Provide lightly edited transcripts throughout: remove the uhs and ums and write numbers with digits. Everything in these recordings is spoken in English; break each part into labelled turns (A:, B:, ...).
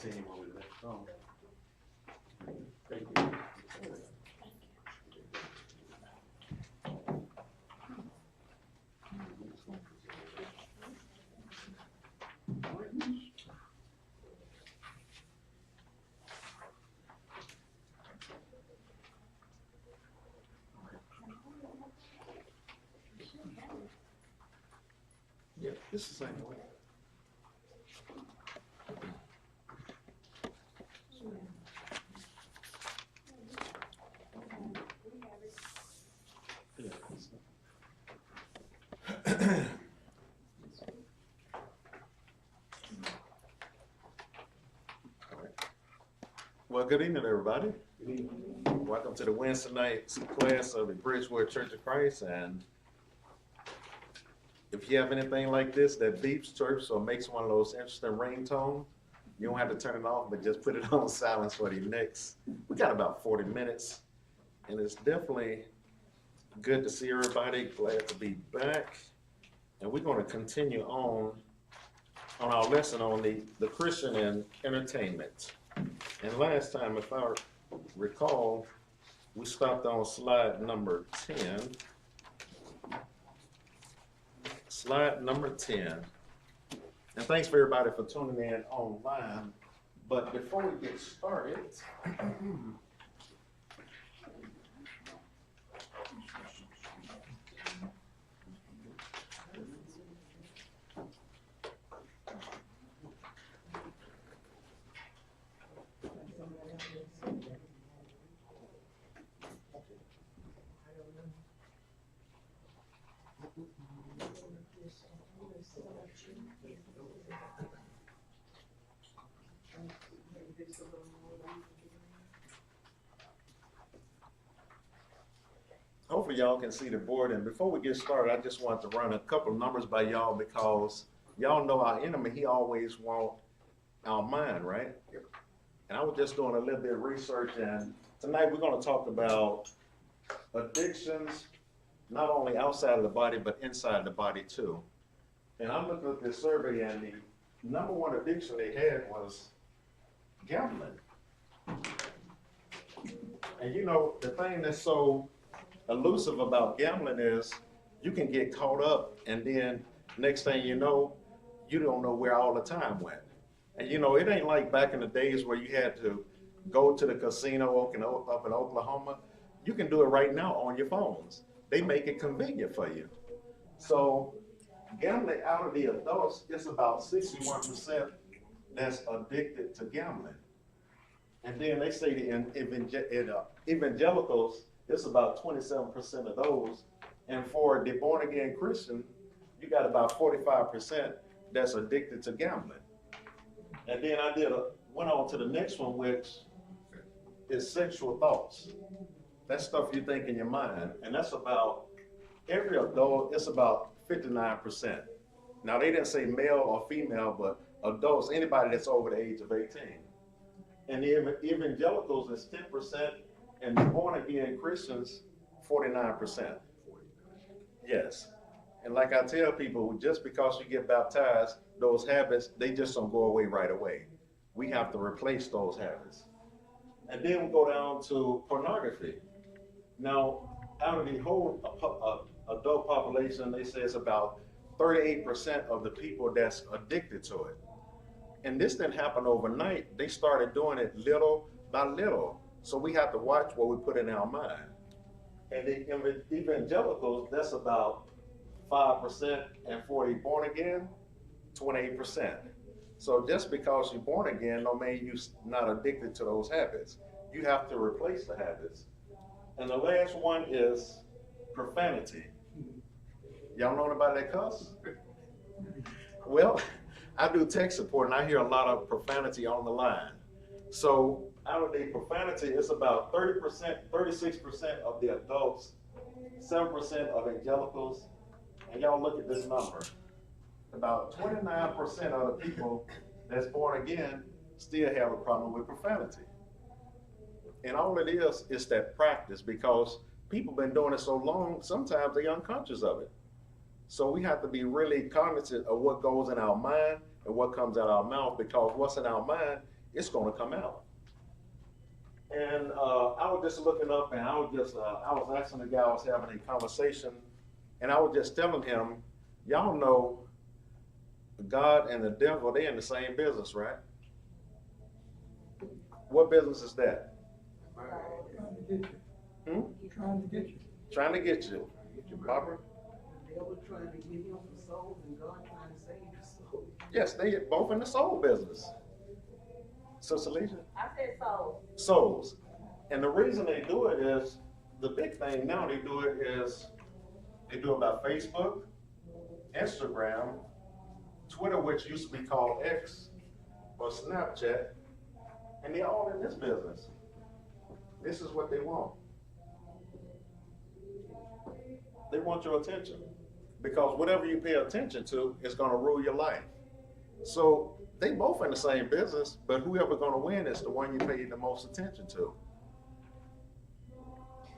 A: continue where we left off. Thank you. Yeah, this is the same way. Well, good evening, everybody. Good evening. Welcome to the Wednesday night class of the Bridgewood Church of Christ. And if you have anything like this that beeps, chirps, or makes one of those interesting ringtones, you don't have to turn it off, but just put it on silence for the next. We got about 40 minutes, and it's definitely good to see everybody. Glad to be back. And we're going to continue on our lesson on the Christian and entertainment. And last time, if I recall, we stopped on slide number 10. Slide number 10. And thanks for everybody for tuning in online. But before we get started, hopefully y'all can see the board. And before we get started, I just want to run a couple of numbers by y'all because y'all know our enemy, he always wants our mind, right? And I was just doing a little bit of research, and tonight we're going to talk about addictions, not only outside of the body, but inside the body too. And I'm looking at this survey, and the number one addiction they had was gambling. And you know, the thing that's so elusive about gambling is you can get caught up, and then next thing you know, you don't know where all the time went. And you know, it ain't like back in the days where you had to go to the casino up in Oklahoma. You can do it right now on your phones. They make it convenient for you. So gambling out of the adults, it's about 61% that's addicted to gambling. And then they say the evangelicals, it's about 27% of those. And for the born again Christian, you got about 45% that's addicted to gambling. And then went on to the next one, which is sexual thoughts. That's stuff you think in your mind. And that's about, every adult, it's about 59%. Now they didn't say male or female, but adults, anybody that's over the age of 18. And the evangelicals is 10%, and the born again Christians, 49%. Yes. And like I tell people, just because you get baptized, those habits, they just don't go away right away. We have to replace those habits. And then we go down to pornography. Now, out of the whole adult population, they say it's about 38% of the people that's addicted to it. And this didn't happen overnight. They started doing it little by little. So we have to watch what we put in our mind. And the evangelicals, that's about 5%, and for the born again, 28%. So just because you're born again don't mean you're not addicted to those habits. You have to replace the habits. And the last one is profanity. Y'all know anybody that cuss? Well, I do tech support, and I hear a lot of profanity on the line. So out of the profanity, it's about 30%, 36% of the adults, 7% of evangelicals, and y'all look at this number. About 29% of the people that's born again still have a problem with profanity. And all it is that practice, because people been doing it so long, sometimes they're unconscious of it. So we have to be really cognizant of what goes in our mind and what comes out of our mouth, because what's in our mind it's going to come out. And I was just looking up, and I was asking the guy I was having a conversation, and I was just telling him, y'all know God and the devil, they in the same business, right? What business is that?
B: Trying to get you.
A: Hmm?
B: Trying to get you.
A: Trying to get you. Barbara?
C: The devil trying to get him for souls and God trying to save his soul.
A: Yes, they both in the soul business. Sister Alicia?
D: I said souls.
A: Souls. And the reason they do it is, the big thing now they do it is, they do it by Facebook, Instagram, Twitter, which used to be called X, or Snapchat, and they're all in this business. This is what they want. They want your attention. Because whatever you pay attention to is gonna rule your life. So they both in the same business, but whoever gonna win is the one you pay the most attention to.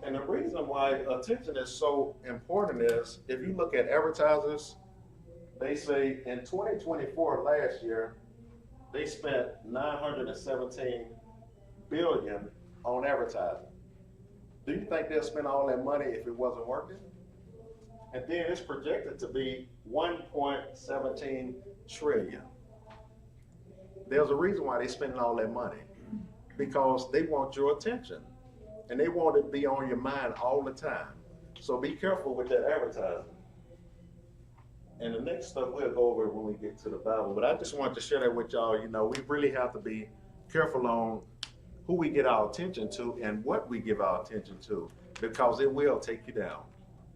A: And the reason why attention is so important is, if you look at advertisers, they say in 2024 last year, they spent 917 billion on advertising. Do you think they'll spend all that money if it wasn't working? And then it's projected to be 1.17 trillion. There's a reason why they're spending all that money, because they want your attention and they want it to be on your mind all the time. So be careful with that advertising. And the next stuff we'll go over when we get to the Bible, but I just wanted to share that with y'all. You know, we really have to be careful on who we get our attention to and what we give our attention to, because it will take you down.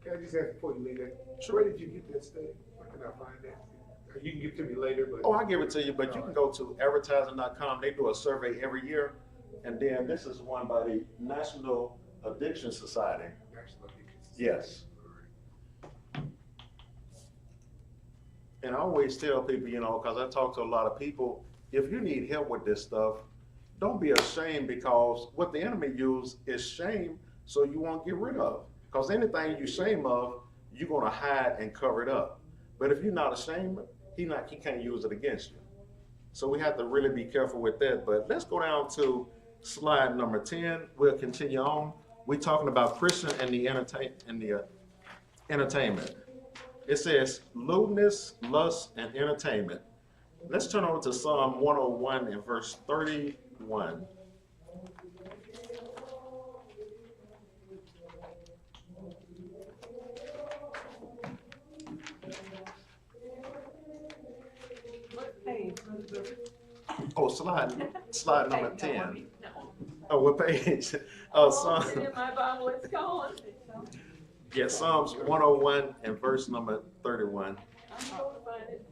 E: Can I just ask before you leave that?
A: Sure.
E: Where did you get that study? Where can I find that? You can give it to me later, but.
A: Oh, I'll give it to you, but you can go to advertising.com. They do a survey every year. And then this is one by the National Addiction Society.
E: National Addiction Society.
A: Yes. And I always tell people, you know, because I talk to a lot of people, if you need help with this stuff, don't be ashamed, because what the enemy uses is shame, so you won't get rid of. Because anything you shame of, you're going to hide and cover it up. But if you're not ashamed, he can't use it against you. So we have to really be careful with that. But let's go down to slide number 10. We'll continue on. We're talking about Christian and the entertainment. It says lewdness, lust, and entertainment. Let's turn over to Psalm 101 and verse 31.
C: What page?
A: Oh, slide number 10. Oh, what page?
D: Oh,
A: Psalm,
D: in my Bible, it's gone.
A: yeah, Psalms 101 and verse number 31.
D: I'm going to find it.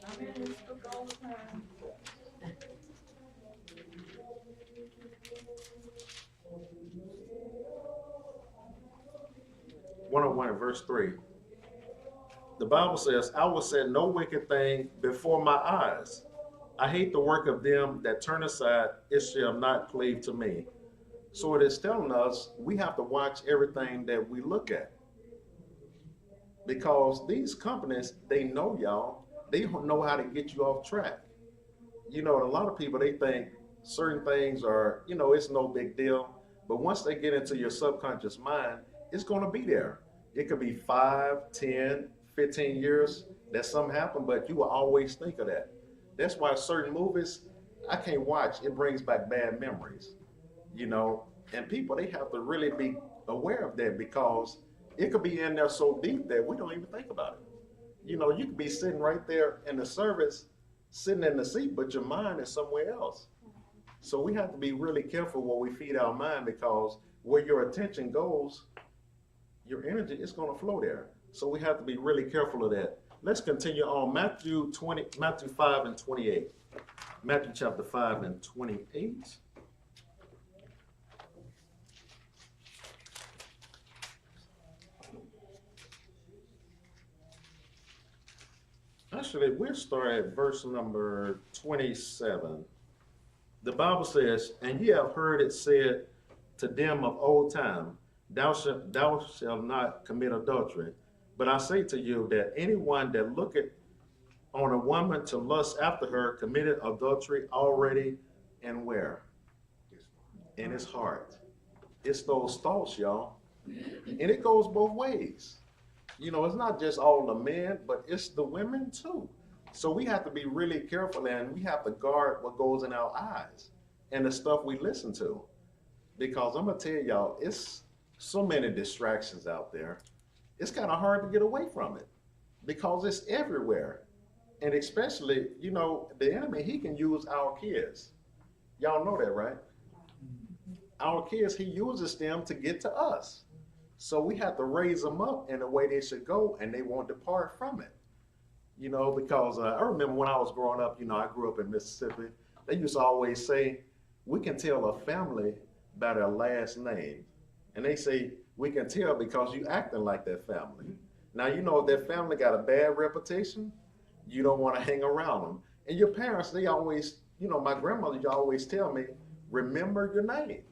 D: I'm in this book all the time.
A: 101 and verse 3. The Bible says, I will set no wicked thing before my eyes. I hate the work of them that turn aside, it shall not cleave to me. So it is telling us we have to watch everything that we look at. Because these companies, they know y'all, they know how to get you off track. You know, a lot of people, they think certain things are, you know, it's no big deal. But once they get into your subconscious mind, it's going to be there. It could be 5, 10, 15 years that something happened, but you will always think of that. That's why certain movies I can't watch. It brings back bad memories, you know. And people, they have to really be aware of that, because it could be in there so deep that we don't even think about it. You know, you could be sitting right there in the service, sitting in the seat, but your mind is somewhere else. So we have to be really careful what we feed our mind, because where your attention goes, your energy is going to flow there. So we have to be really careful of that. Let's continue on. Matthew 5 and 28. Matthew chapter 5 and 28. Actually, we'll start at verse number 27. The Bible says, and ye have heard it said to them of old time, thou shalt not commit adultery. But I say to you that anyone that looketh on a woman to lust after her committed adultery already and where? In his heart. It's those thoughts, y'all. And it goes both ways. You know, it's not just all the men, but it's the women too. So we have to be really careful and we have to guard what goes in our eyes and the stuff we listen to. Because I'm gonna tell y'all, it's so many distractions out there. It's kind of hard to get away from it because it's everywhere. And especially, you know, the enemy, he can use our kids. Y'all know that, right? Our kids, he uses them to get to us. So we have to raise them up in the way they should go and they won't depart from it. You know, because I remember when I was growing up, you know, I grew up in Mississippi. They used to always say, we can tell a family by their last name. And they say, we can tell because you acting like that family. Now, you know, if that family got a bad reputation, you don't want to hang around them. And your parents, they always, you know, my grandmother used to always tell me, remember your name.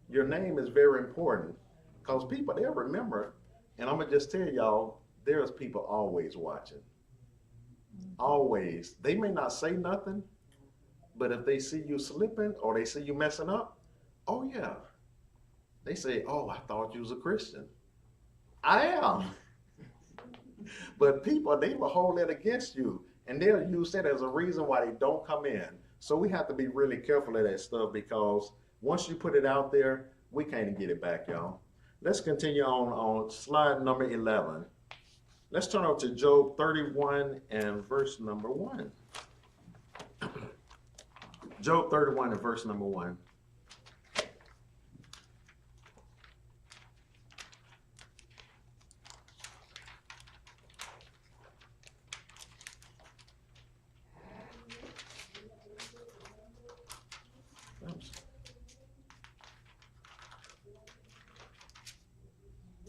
A: Your name is very important because people, they'll remember. And I'm going to just tell y'all, there's people always watching. Always. They may not say nothing, but if they see you slipping or they see you messing up, oh yeah. They say, oh, I thought you was a Christian. I am. But people, they will hold that against you and they'll use that as a reason why they don't come in. So we have to be really careful of that stuff because once you put it out there, we can't get it back, y'all. Let's continue on slide number 11. Let's turn over to Job 31 and verse number 1. Job 31 and verse number 1.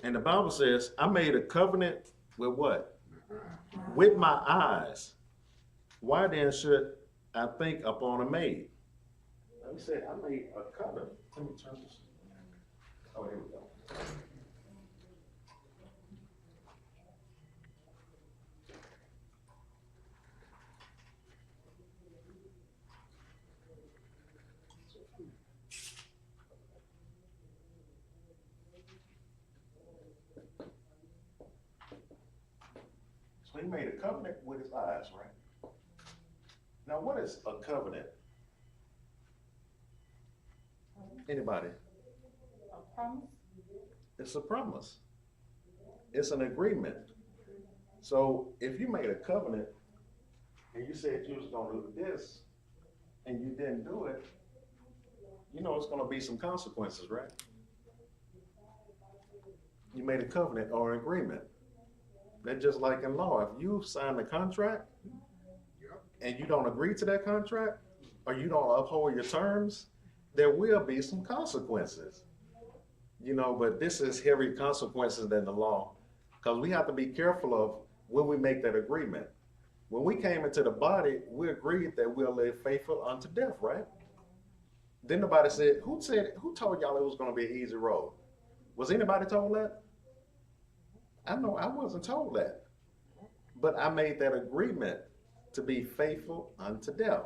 A: And the Bible says, I made a covenant with what? With my eyes. Why then should I think upon a maid? Let me say, I made a covenant. Let me turn this. Oh, here we go. So he made a covenant with his eyes, right? Now, what is a covenant? Anybody?
D: A promise?
A: It's a promise. It's an agreement. So if you made a covenant and you said you was gonna do this and you didn't do it, you know it's gonna be some consequences, right? You made a covenant or an agreement. That's just like in law. If you sign a contract and you don't agree to that contract or you don't uphold your terms, there will be some consequences. You know, but this is heavier consequences than the law because we have to be careful of when we make that agreement. When we came into the body, we agreed that we'll live faithful unto death, right? Then nobody said, who told y'all it was going to be an easy road? Was anybody told that? I know I wasn't told that. But I made that agreement to be faithful unto death.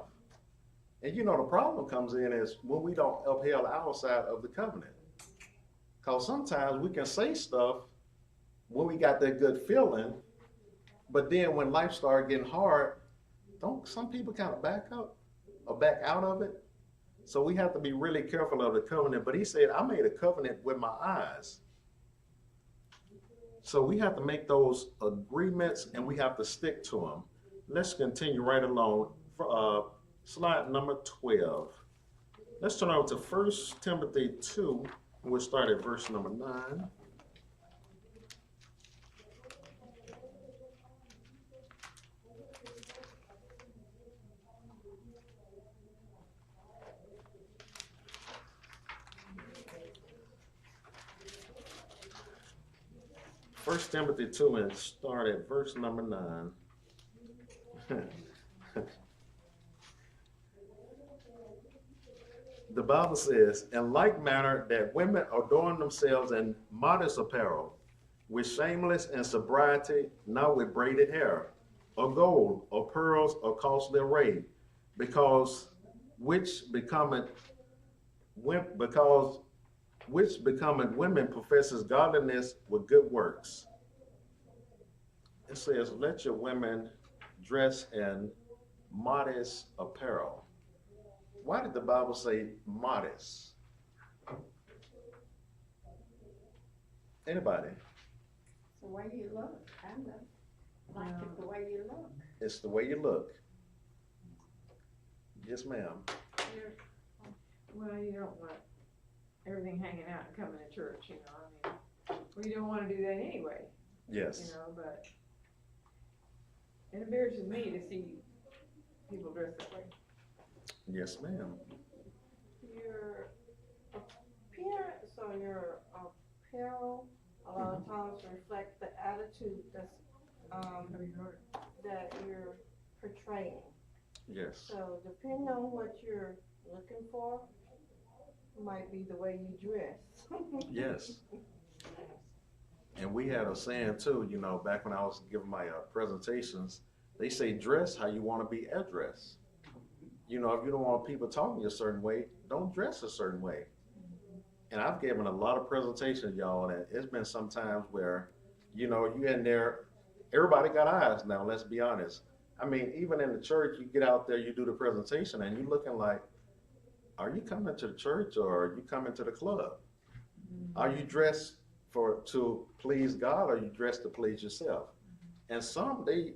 A: And you know, the problem comes in is when we don't upheld our side of the covenant. Because sometimes we can say stuff when we got that good feeling, but then when life started getting hard, don't some people kind of back up or back out of it? So we have to be really careful of the covenant. But he said, I made a covenant with my eyes. So we have to make those agreements and we have to stick to them. Let's continue right along. For, slide number 12. Let's turn over to 1 Timothy 2. We'll start at verse number 9. First Timothy 2 and start at verse number 9. The Bible says, in like manner that women adorn themselves in modest apparel, with shameless and sobriety, not with braided hair, or gold, or pearls, or costly array, because which becometh because which becometh women professes godliness with good works. It says, let your women dress in modest apparel. Why did the Bible say modest? Anybody?
D: The way you look, kind of. Like it the way you look.
A: It's the way you look. Yes, ma'am.
F: Well, you don't want everything hanging out and coming to church, you know, I mean, well, you don't wanna do that anyway, you
A: Yes.
F: know, but it embarrasses me to see people dressed that way.
A: Yes, ma'am.
G: Your appearance or your apparel a lot of times reflect the attitude that's that you're portraying.
A: Yes.
G: So depending on what you're looking for, might be the way you dress.
A: Yes. And we had a saying too, you know, back when I was giving my presentations, they say dress how you want to be addressed. You know, if you don't want people talking a certain way, don't dress a certain way. And I've given a lot of presentations, y'all, and it's been some times where, you know, you in there, everybody got eyes now, let's be honest. I mean, even in the church, you get out there, you do the presentation, and you're looking like, are you coming to the church or are you coming to the club? Are you dressed to please God or are you dressed to please yourself? And some, they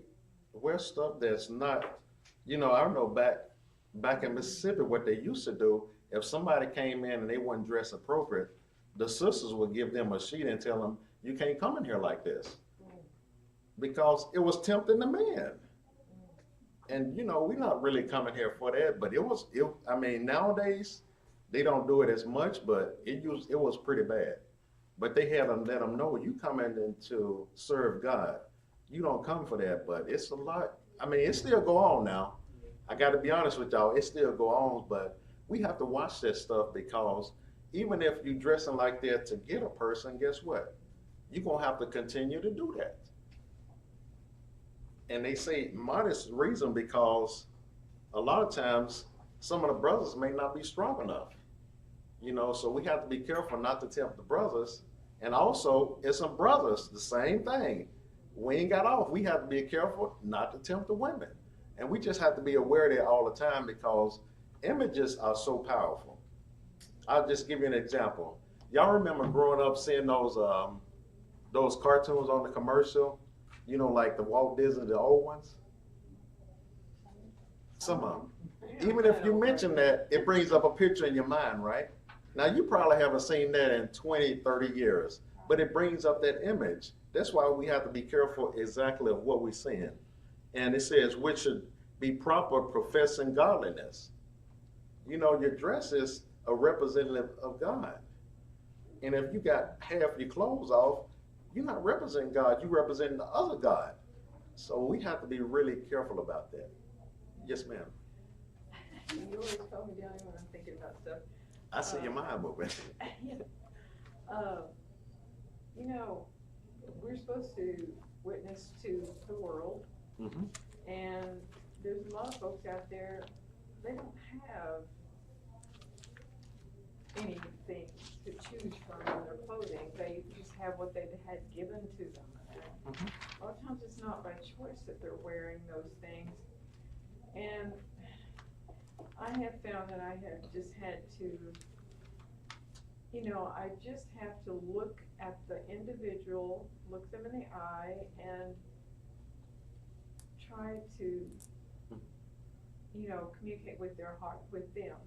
A: wear stuff that's not, you know, I don't know, back in Mississippi, what they used to do, if somebody came in and they weren't dressed appropriate, the sisters would give them a sheet and tell them, you can't come in here like this. Because it was tempting the man. And you know, we're not really coming here for that, but I mean, nowadays, they don't do it as much, but it was pretty bad. But they had to let them know, you come in to serve God. You don't come for that, but it's a lot. I mean, it still go on now. I gotta be honest with y'all, it still go on, but we have to watch that stuff because even if you dressing like that to get a person, guess what? You're gonna have to continue to do that. And they say modest reason because a lot of times some of the brothers may not be strong enough. You know, so we have to be careful not to tempt the brothers. And also, it's some brothers, the same thing. We ain't got off. We have to be careful not to tempt the women. And we just have to be aware of that all the time because images are so powerful. I'll just give you an example. Y'all remember growing up seeing those cartoons on the commercial? You know, like the Walt Disney, the old ones? Some of them. Even if you mention that, it brings up a picture in your mind, right? Now, you probably haven't seen that in 20, 30 years, but it brings up that image. That's why we have to be careful exactly of what we're seeing. And it says, which should be proper professing godliness. You know, your dress is a representative of God. And if you got half your clothes off, you're not representing God, you're representing the other God. So we have to be really careful about that. Yes, ma'am.
F: You always calm me down when I'm thinking about stuff.
A: I see your mind moving.
F: You know, we're supposed to witness to the world, and there's a lot of folks out there, they don't have anything to choose from in their clothing. They just have what they've had given to them. A lot of times it's not by choice that they're wearing those things. And I have found that I have just had to, you know, I just have to look at the individual, look them in the eye, and try to, you know, communicate with their heart, with them,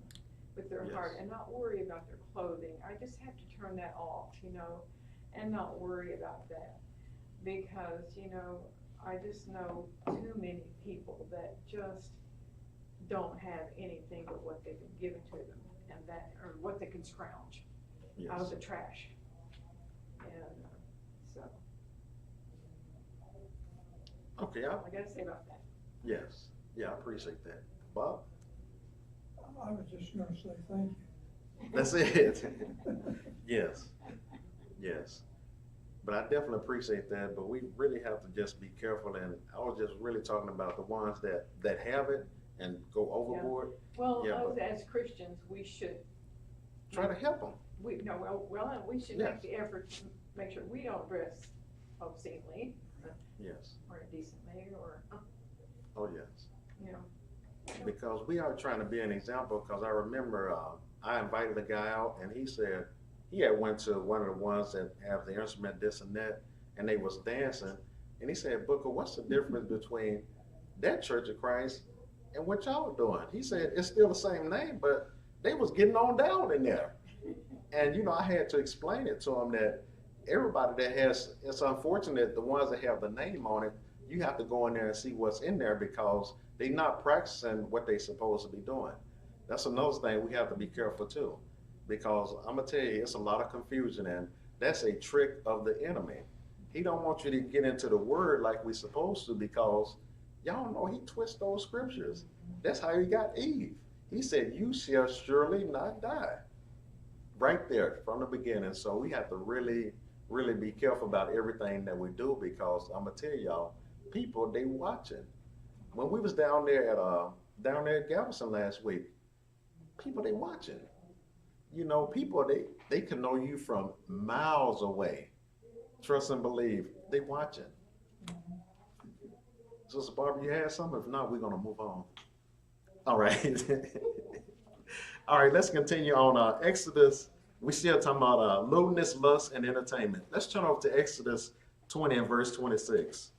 F: with their heart, and not worry about their clothing. I just have to turn that off, you know, and not worry about that. Because, you know, I just know too many people that just don't have anything but what they've been given to them, and that, or what they can scrounge out of the trash. And so.
A: Okay,
F: I gotta say about that.
A: yes, yeah, I appreciate that. Bob?
B: I was just gonna say thank you.
A: That's it. Yes, yes. But I definitely appreciate that, but we really have to just be careful, and I was just really talking about the ones that have it and go overboard.
F: Well,
A: Yeah, but-
F: as Christians, we should,
A: Try to help them.
F: we should
A: Yes.
F: make the effort to make sure we don't dress obscenely
A: Yes.
F: or indecently or,
A: Oh, yes.
F: you know.
A: Because we are trying to be an example, because I remember I invited a guy out and he said he had went to one of the ones that have the instrument this and that, and they was dancing, and he said, Booker, what's the difference between that Church of Christ and what y'all doing? He said it's still the same name, but they was getting on down in there. And you know, I had to explain it to him that everybody that has, it's unfortunate the ones that have the name on it, you have to go in there and see what's in there because they're not practicing what they're supposed to be doing. That's another thing we have to be careful too, because I'm gonna tell you, it's a lot of confusion, and that's a trick of the enemy. He don't want you to get into the word like we're supposed to, because y'all know he twists those scriptures. That's how he got Eve. He said, you shall surely not die. Right there from the beginning. So we have to really, really be careful about everything that we do, because I'm gonna tell y'all, people, they watching. When we was down there at Galveston last week, people, they watching. You know, people, they can know you from miles away. Trust and believe, they watching. Sister Barbara, you had something? If not, we're gonna move on. All right. All right, let's continue on Exodus. We still talking about lewdness, lust, and entertainment. Let's turn over to Exodus 20 and verse 26.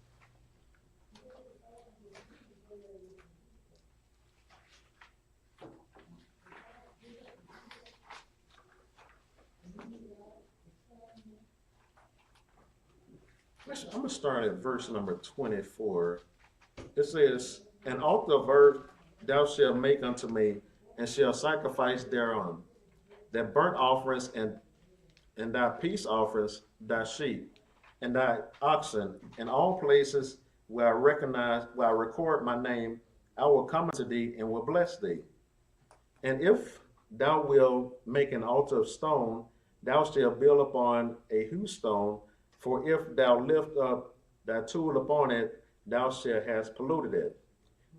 A: I'm going to start at verse number 24. It says, an altar of earth thou shalt make unto me, and shalt sacrifice thereon, that burnt offerings and thy peace offerings, thy sheep, and thy oxen, in all places where I record my name, I will come unto thee and will bless thee. And if thou wilt make an altar of stone, thou shalt build upon a hew stone, for if thou lift up thy tool upon it, thou shalt have polluted it.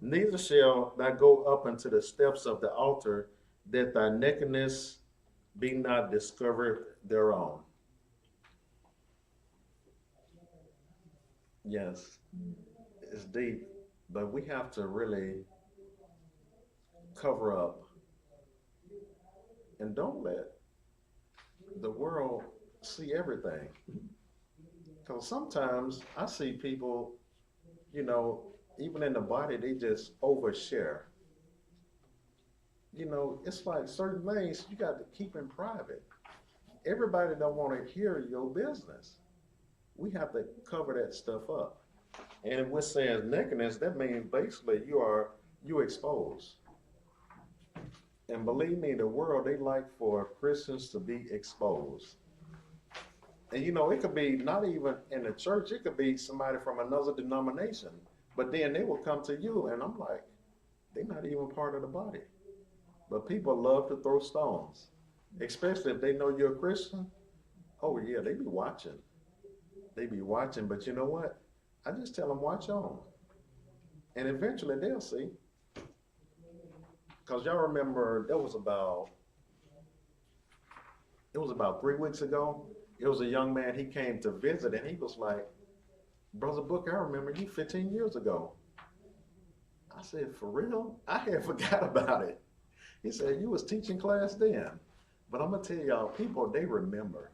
A: Neither shall thou go up unto the steps of the altar, that thy nakedness be not discovered thereon. Yes, it's deep, but we have to really cover up and don't let the world see everything. Because sometimes I see people, you know, even in the body, they just overshare. You know, it's like certain things you got to keep in private. Everybody don't want to hear your business. We have to cover that stuff up. And if we're saying nakedness, that means basically you exposed. And believe me, the world, they like for Christians to be exposed. And you know, it could be not even in the church, it could be somebody from another denomination. But then they will come to you, and I'm like, they're not even part of the body. But people love to throw stones, especially if they know you're a Christian. Oh yeah, they be watching. They be watching, but you know what? I just tell them, watch on. And eventually they'll see. Because y'all remember, it was about 3 weeks ago. It was a young man, he came to visit, and he was like, Brother Booker, I remember you 15 years ago. I said, for real? I had forgot about it. He said, you was teaching class then. But I'm gonna tell y'all, people, they remember.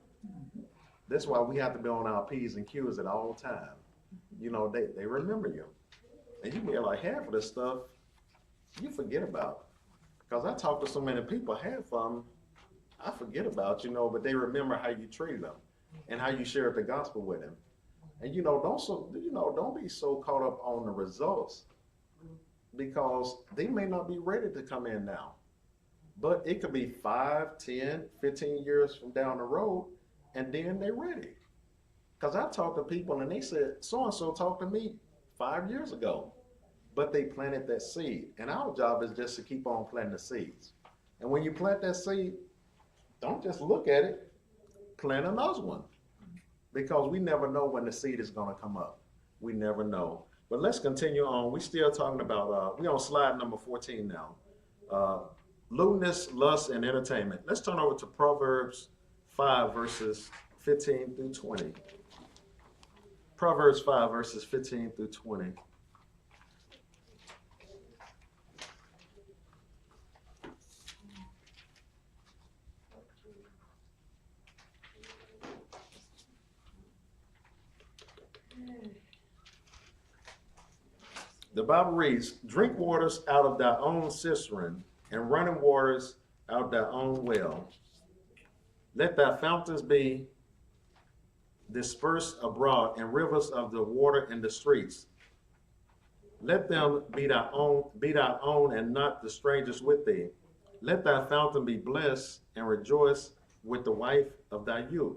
A: That's why we have to be on our P's and Q's at all time. You know, they remember you. And you be like, half of the stuff you forget about. Because I talk to so many people, half of them I forget about, you know, but they remember how you treated them and how you shared the gospel with them. And you know, don't be so caught up on the results, because they may not be ready to come in now. But it could be 5, 10, 15 years from down the road, and then they're ready. Because I talked to people and they said, so-and-so talked to me 5 years ago, but they planted that seed. And our job is just to keep on planting the seeds. And when you plant that seed, don't just look at it, plant another one. Because we never know when the seed is gonna come up. We never know. But let's continue on. We still talking about, we on slide number 14 now. Lewdness, lust, and entertainment. Let's turn over to Proverbs 5, verses 15 through 20. Proverbs 5, verses 15 through 20. The Bible reads, drink waters out of thy own cistern, and running waters out of thy own well. Let thy fountains be dispersed abroad, and rivers of the water in the streets. Let them be thy own, and not the strangers with thee. Let thy fountain be blessed, and rejoice with the wife of thy youth.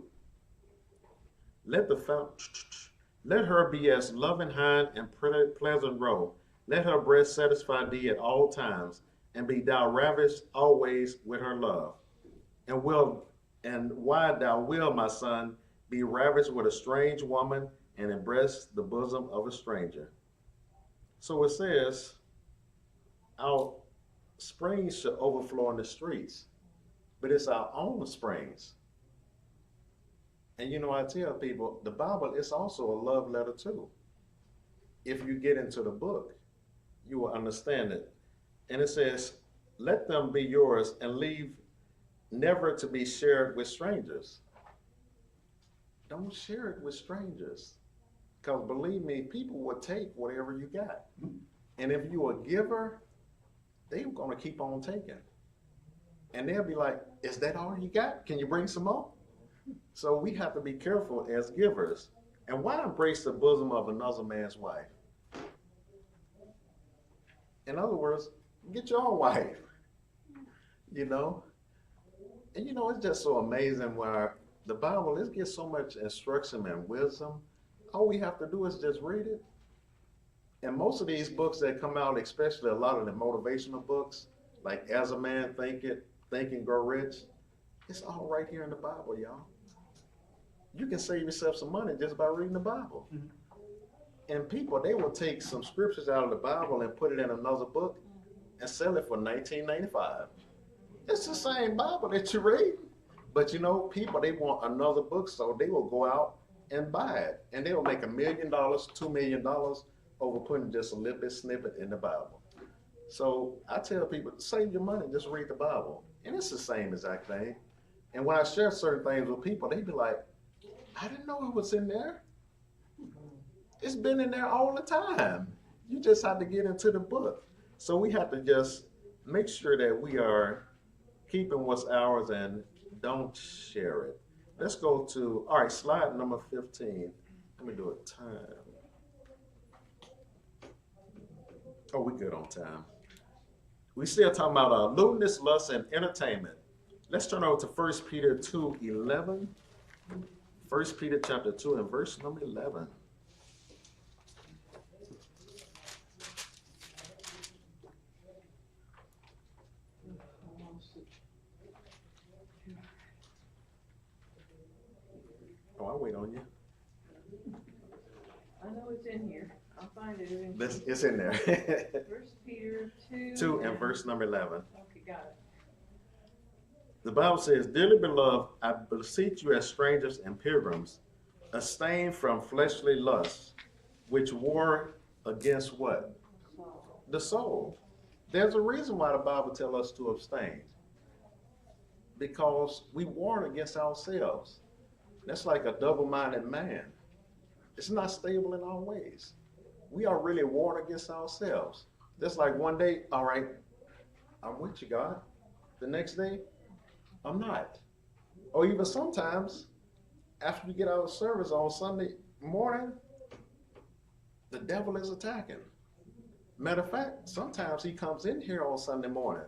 A: Let her be as loving hind and pleasant roe. Let her breast satisfy thee at all times, and be thou ravished always with her love. And why thou wilt, my son, be ravished with a strange woman, and embrace the bosom of a stranger. So it says, our springs should overflow in the streets, but it's our own springs. And you know, I tell people, the Bible is also a love letter too. If you get into the book, you will understand it. And it says, let them be yours, and leave never to be shared with strangers. Don't share it with strangers. Because believe me, people will take whatever you got. And if you're a giver, they're going to keep on taking. And they'll be like, is that all you got? Can you bring some more? So we have to be careful as givers. And why embrace the bosom of another man's wife? In other words, get your own wife. You know? And you know, it's just so amazing where the Bible, it gives so much instruction and wisdom. All we have to do is just read it. And most of these books that come out, especially a lot of the motivational books, like As a Man Thinketh, Think and Grow Rich, it's all right here in the Bible, y'all. You can save yourself some money just by reading the Bible. Mm-hmm. And people, they will take some scriptures out of the Bible and put it in another book and sell it for $19.95. It's the same Bible that you read. But you know, people, they want another book, so they will go out and buy it. And they'll make $1 million, $2 million over putting just a little bit snippet in the Bible. So I tell people, save your money, just read the Bible. And it's the same exact thing. And when I share certain things with people, they be like, I didn't know it was in there. It's been in there all the time. You just have to get into the book. So we have to just make sure that we are keeping what's ours and don't share it. Let's go to, all right, slide number 15. Let me do a time. Oh, we good on time. We still talking about lewdness, lust, and entertainment. Let's turn over to 1 Peter 2:11. 1 Peter chapter 2 and verse number 11. Oh, I'll wait on you.
F: I know it's in here. I'll find it in.
A: It's in there.
F: 1 Peter 2.
A: 2 and verse number 11.
F: Okay, got it.
A: The Bible says, dearly beloved, I beseech you as strangers and pilgrims, abstain from fleshly lusts, which war against what? The soul. There's a reason why the Bible tells us to abstain. Because we warn against ourselves. That's like a double-minded man. It's not stable in all ways. We are really warned against ourselves. Just like one day, all right, I'm with you, God. The next day, I'm not. Or even sometimes, after we get out of service on Sunday morning, the devil is attacking. Matter of fact, sometimes he comes in here on Sunday morning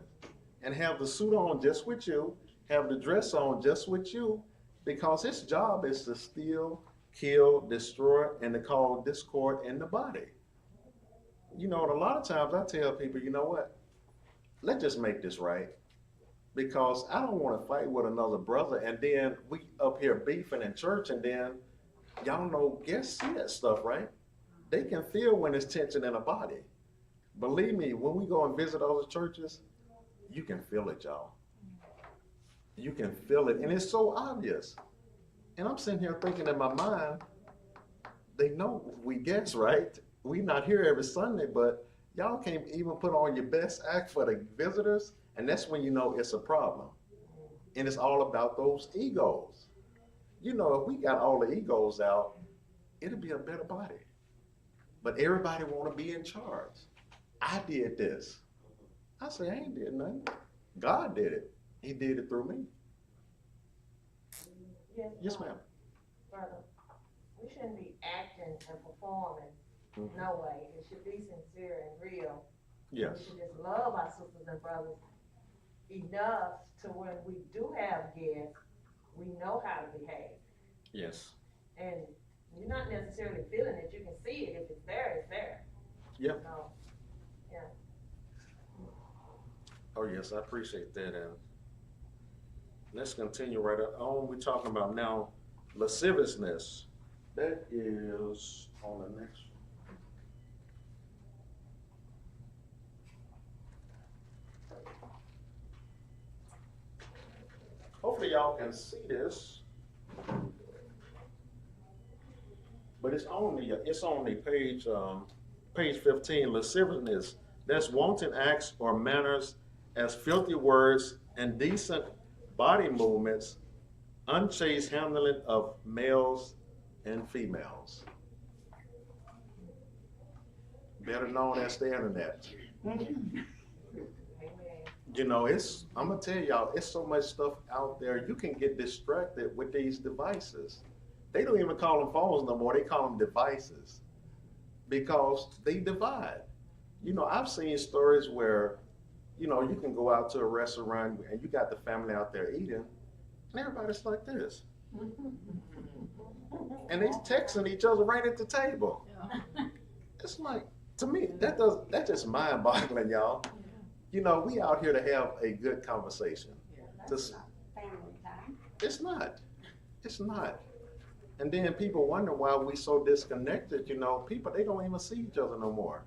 A: and have the suit on just with you, have the dress on just with you, because his job is to steal, kill, destroy, and to cause discord in the body. You know, and a lot of times I tell people, you know what? Let's just make this right. Because I don't want to fight with another brother, and then we up here beefing in church, and then y'all know, guests see that stuff, right? They can feel when there's tension in a body. Believe me, when we go and visit other churches, you can feel it, y'all. You can feel it, and it's so obvious. And I'm sitting here thinking in my mind, they know we guess, right? We not here every Sunday, but y'all can't even put on your best act for the visitors, and that's when you know it's a problem. And it's all about those egos. You know, if we got all the egos out, it'll be a better body. But everybody want to be in charge. I did this. I say, I ain't did nothing. God did it. He did it through me. Yes, ma'am.
H: Brother, we shouldn't be acting and performing, no way. It should be sincere and real.
A: Yes.
H: We should just love our sisters and brothers enough to when we do have guests, we know how to behave.
A: Yes.
H: And you're not necessarily feeling it, you can see it. If it's there, it's there.
A: Yeah.
H: So, yeah.
A: Oh, yes, I appreciate that. And let's continue right on. We're talking about now lasciviousness. That is on the next one. Hopefully y'all can see this. But it's on the page 15, lasciviousness. That's wanton acts or manners as filthy words, indecent body movements, unchaste handling of males and females. Better known as the internet.
H: Amen.
A: You know, I'm gonna tell y'all, it's so much stuff out there, you can get distracted with these devices. They don't even call them phones no more, they call them devices. Because they divide. You know, I've seen stories where, you know, you can go out to a restaurant and you got the family out there eating, and everybody's like this. And they texting each other right at the table. It's like, to me, that's just mind-boggling, y'all. You know, we out here to have a good conversation.
D: That's not family time.
A: It's not. It's not. And then people wonder why we so disconnected, you know. People, they don't even see each other no more.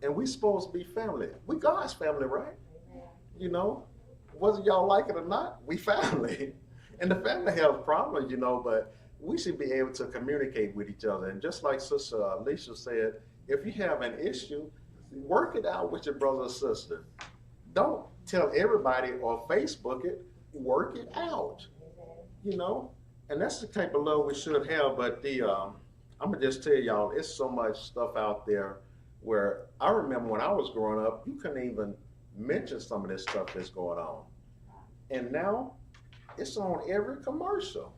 A: And we supposed to be family. We God's family, right? You know, whether y'all like it or not, we family. And the family has problems, you know, but we should be able to communicate with each other. And just like Sister Alicia said, if you have an issue, work it out with your brother or sister. Don't tell everybody or Facebook it, work it out, you know? And that's the type of love we should have, but I'm gonna just tell y'all, it's so much stuff out there where I remember when I was growing up, you couldn't even mention some of this stuff that's going on. And now, it's on every commercial.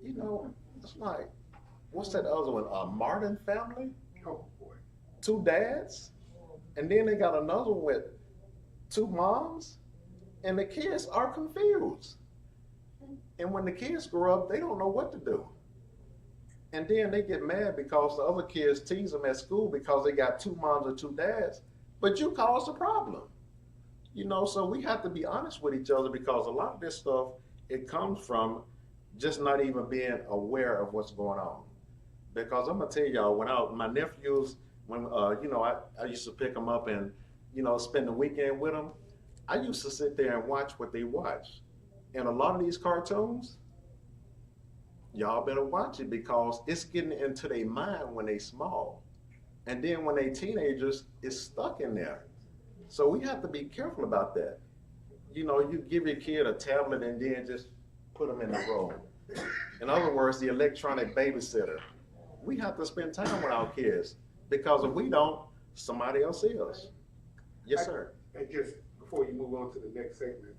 A: You know, it's like, what's that other one, Martin family?
E: Oh, boy.
A: 2 dads, and then they got another one with 2 moms, and the kids are confused. And when the kids grow up, they don't know what to do. And then they get mad because the other kids tease them at school because they got 2 moms or 2 dads, but you caused the problem. You know, so we have to be honest with each other because a lot of this stuff, it comes from just not even being aware of what's going on. Because I'm gonna tell y'all, when my nephews, when you know, I used to pick them up and, you know, spend the weekend with them, I used to sit there and watch what they watch. And a lot of these cartoons, y'all better watch it because it's getting into their mind when they small. And then when they teenagers, it's stuck in there. So we have to be careful about that. You know, you give your kid a tablet and then just put them in the room. In other words, the electronic babysitter. We have to spend time with our kids because if we don't, somebody else is. Yes, sir.
E: And just before you move on to the next segment,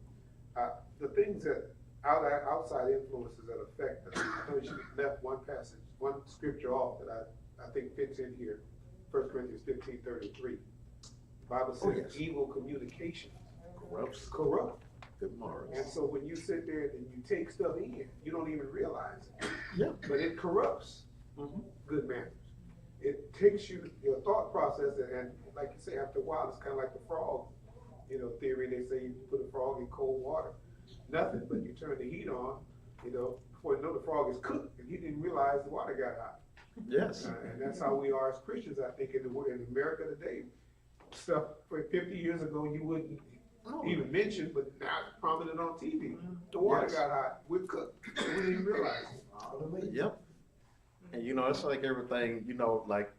E: the things that outside influences that affect us. I know you left one passage, one scripture off that I think fits in here. 1 Corinthians 15:33. The Bible says
A: yes.
E: Evil communication
A: Corrupts.
E: corrupt.
A: Good morning.
E: And so when you sit there and you take stuff in, you don't even realize it.
A: Yeah.
E: But it corrupts good manners. It takes your thought process, and like you say, after a while, it's kind of like the frog, you know, theory. They say you put a frog in cold water, nothing, but you turn the heat on, you know, before you know the frog is cooked, and you didn't realize the water got hot.
A: Yes.
E: And that's how we are as Christians, I think, in America today. Stuff for 50 years ago you wouldn't even mention, but now it's prominent on TV. The water
A: Yes.
E: got hot, we cooked, we didn't even realize it.
A: Yep. And you know, it's like everything, you know, like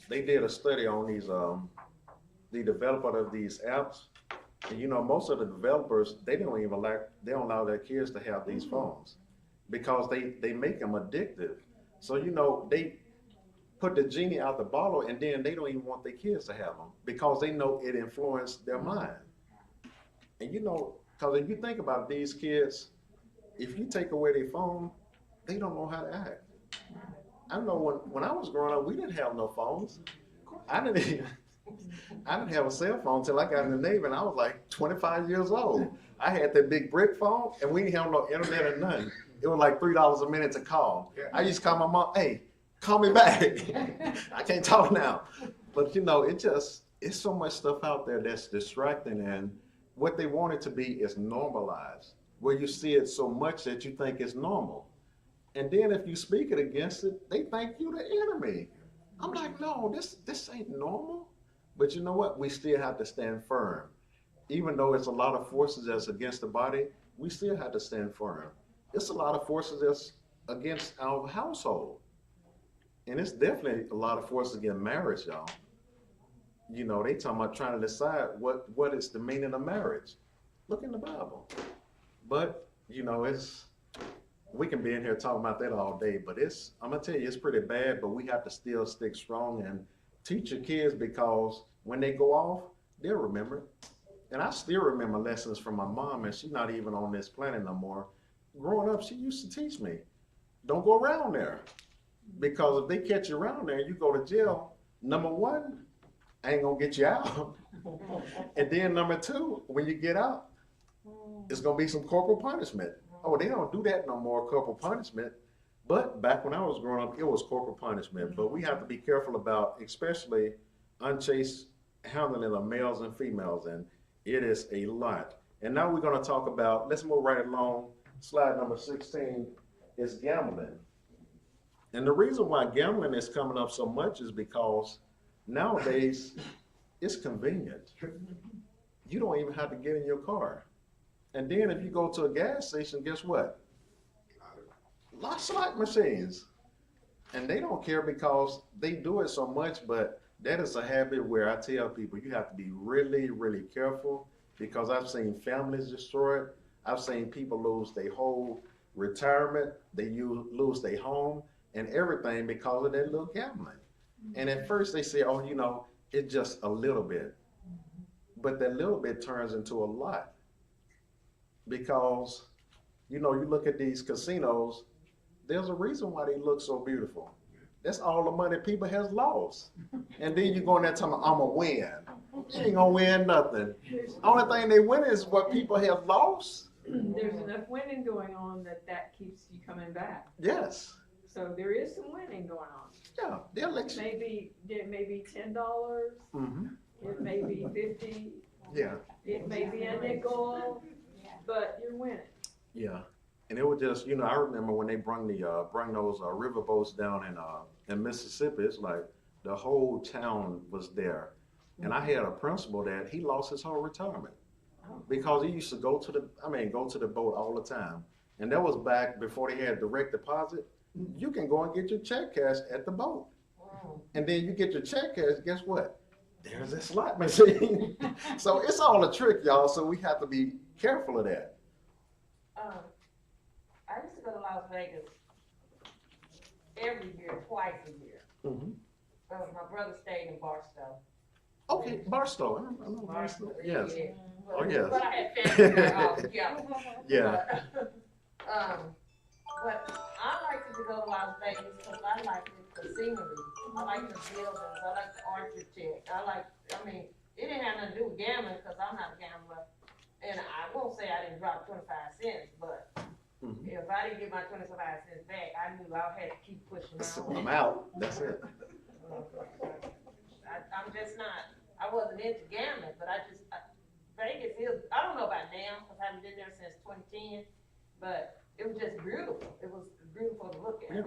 A: they did a study on these, the developer of these apps. And you know, most of the developers, they don't allow their kids to have these phones because they make them addictive. So, you know, they put the genie out the bottle and then they don't even want their kids to have them because they know it influenced their mind. And you know, because if you think about these kids, if you take away their phone, they don't know how to act. I know when I was growing up, we didn't have no phones. I didn't have a cell phone until I got in the Navy and I was like 25 years old. I had that big brick phone and we didn't have no internet or nothing. It was like $3 a minute to call. I used to call my mom, hey, call me back. I can't talk now. But you know, it's so much stuff out there that's distracting, and what they want it to be is normalized, where you see it so much that you think it's normal. And then if you speak it against it, they think you're the enemy. I'm like, no, this ain't normal. But you know what? We still have to stand firm. Even though it's a lot of forces that's against the body, we still have to stand firm. It's a lot of forces that's against our household. And it's definitely a lot of forces against marriage, y'all. You know, they talking about trying to decide what is the meaning of marriage. Look in the Bible. But, you know, we can be in here talking about that all day, but I'm gonna tell you, it's pretty bad, but we have to still stick strong and teach your kids, because when they go off, they'll remember. And I still remember lessons from my mom, and she's not even on this planet no more. Growing up, she used to teach me, don't go around there. Because if they catch you around there and you go to jail, number one, I ain't gonna get you out. And then number two, when you get out, it's gonna be some corporal punishment. Oh, they don't do that no more, corporal punishment. But back when I was growing up, it was corporal punishment. But we have to be careful about, especially unchaste handling of males and females, and it is a lot. And now we're gonna talk about, let's move right along, slide number 16 is gambling. And the reason why gambling is coming up so much is because nowadays it's convenient. You don't even have to get in your car. And then if you go to a gas station, guess what? Lots of slot machines. And they don't care because they do it so much, but that is a habit where I tell people you have to be really, really careful, because I've seen families destroyed. I've seen people lose their whole retirement. They lose their home and everything because of that little gambling. And at first they say, oh, you know, it's just a little bit. But that little bit turns into a lot. Because, you know, you look at these casinos, there's a reason why they look so beautiful. That's all the money people has lost. And then you go in there telling them, I'm gonna win. You ain't gonna win nothing. Only thing they win is what people have lost.
F: There's enough winning going on that keeps you coming back.
A: Yes.
F: So there is some winning going on.
A: Yeah, they'll let you.
F: It may be $10.
A: Mm-hmm.
F: It may be 50.
A: Yeah.
F: It may be a nickel, but you're winning.
A: Yeah. And it was just, you know, I remember when they bring those river boats down in Mississippi. It's like the whole town was there. And I had a principal that he lost his whole retirement because he used to go to the boat all the time. And that was back before they had direct deposit. You can go and get your check cash at the boat. And then you get your check cash, guess what? There's a slot machine. So it's all a trick, y'all. So we have to be careful of that.
H: I used to go to Las Vegas every year, twice a year.
A: Mm-hmm.
H: My brother stayed in Barstow.
A: Okay, Barstow. I know Barstow. Yes.
H: Yeah.
A: Oh, yes.
H: But I had family there altogether.
A: Yeah.
H: But I like to go to Las Vegas because I like the scenery. I like the buildings. I like the architect. It didn't have nothing to do with gambling because I'm not a gambler. And I won't say I didn't drop 25 cents, but if I didn't get my 25 cents back, I knew I had to keep pushing on.
A: I'm out. That's it.
H: I'm just not, I wasn't into gambling, but Vegas is, I don't know about now, because I haven't been there since 2010, but it was just beautiful. It was beautiful to look at.
A: Yeah.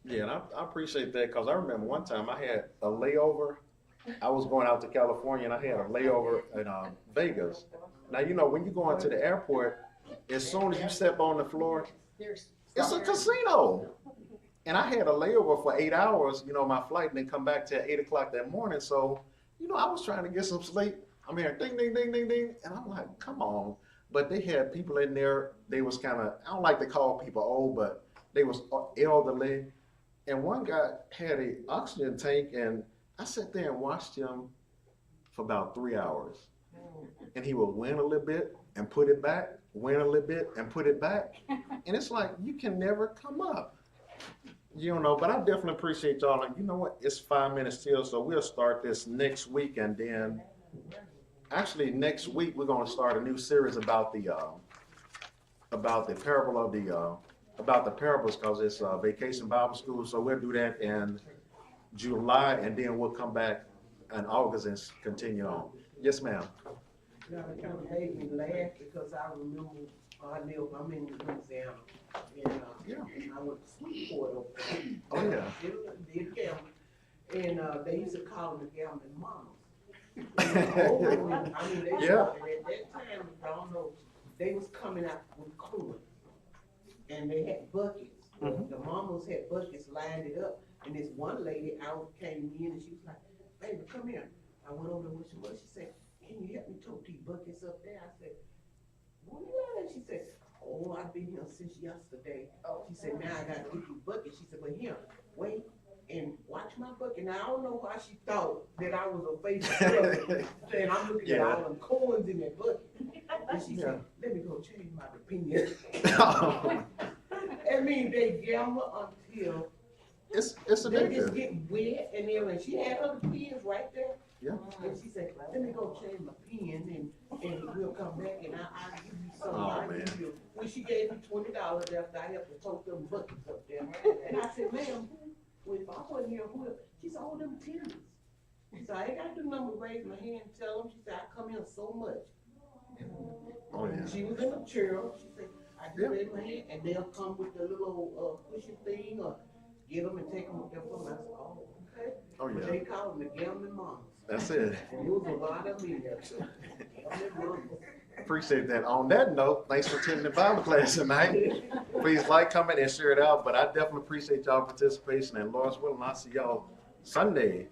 A: Yeah, and I appreciate that because I remember one time I had a layover. I was going out to California and I had a layover in Vegas. Now, you know, when you go into the airport, as soon as you step on the floor, it's a casino. And I had a layover for 8 hours, you know, my flight, and then come back till 8 o'clock that morning. So, you know, I was trying to get some sleep. I'm here, ding, ding, ding, ding, ding. And I'm like, come on. But they had people in there, they was kind of, I don't like to call people old, but they was elderly. And one guy had a oxygen tank, and I sat there and watched him for about 3 hours. And he would win a little bit and put it back, win a little bit and put it back. And it's like, you can never come up. You know, but I definitely appreciate y'all. And you know what? It's 5 minutes till, so we'll start this next week. And then, actually, next week we're going to start a new series about the parable of the about the parables, because it's Vacation Bible School. So we'll do that in July, and then we'll come back in August and continue on. Yes, ma'am.
C: Now, it kind of made me laugh because I remember I'm in Louisiana, and
A: Yeah.
C: I went to Sweetport over there.
A: Oh, yeah.
C: Did gambling, and they used to call them the gambling mamas. I mean, they
A: Yeah.
C: at that time, I don't know, they was coming out with coins, and they had buckets.
A: Mhm.
C: The mamas had buckets lined it up, and this one lady out came in, and she was like, "Baby, come here." I went over to where she was. She said, "Can you help me tote these buckets up there?" I said, "What?" She said, "Oh, I've been here since yesterday." She said, "Now I gotta get these buckets." She said, "But here, wait and watch my bucket." Now, I don't know why she thought that I was a Facebook and I'm looking at all them coins in that bucket. And she said, "Let me go change my opinion." I mean, they gamble until
A: It's
C: they just
A: addictive.
C: get wet and everything. She had other pins right there.
A: Yeah.
C: And she said, "Let me go change my pen and we'll come back and I'll give you some."
A: Oh,
C: I'll
A: man.
C: give you. Well, she gave me $20 after I helped her tote them buckets up there. And I said, "Ma'am, well, if I wasn't here, who else?" She said, "Oh, them tenants." So I ain't got to do nothing but raise my hand and tell them. She said, "I come here so much."
A: Oh, yeah.
C: She was in a chair. She said, "I
A: Yeah.
C: just raise my hand and they'll come with the little pushing thing or get them and take them up there for me." I said, "Oh, okay."
A: Oh,
C: But
A: yeah.
C: they call them the gambling moms.
A: That's it.
C: And there was a lot of me there too. Gambling moms.
A: Appreciate that. On that note, thanks for attending the Bible class tonight. Please like, comment, and share it out. But I definitely appreciate y'all participation. And Lord's willing, I'll see y'all Sunday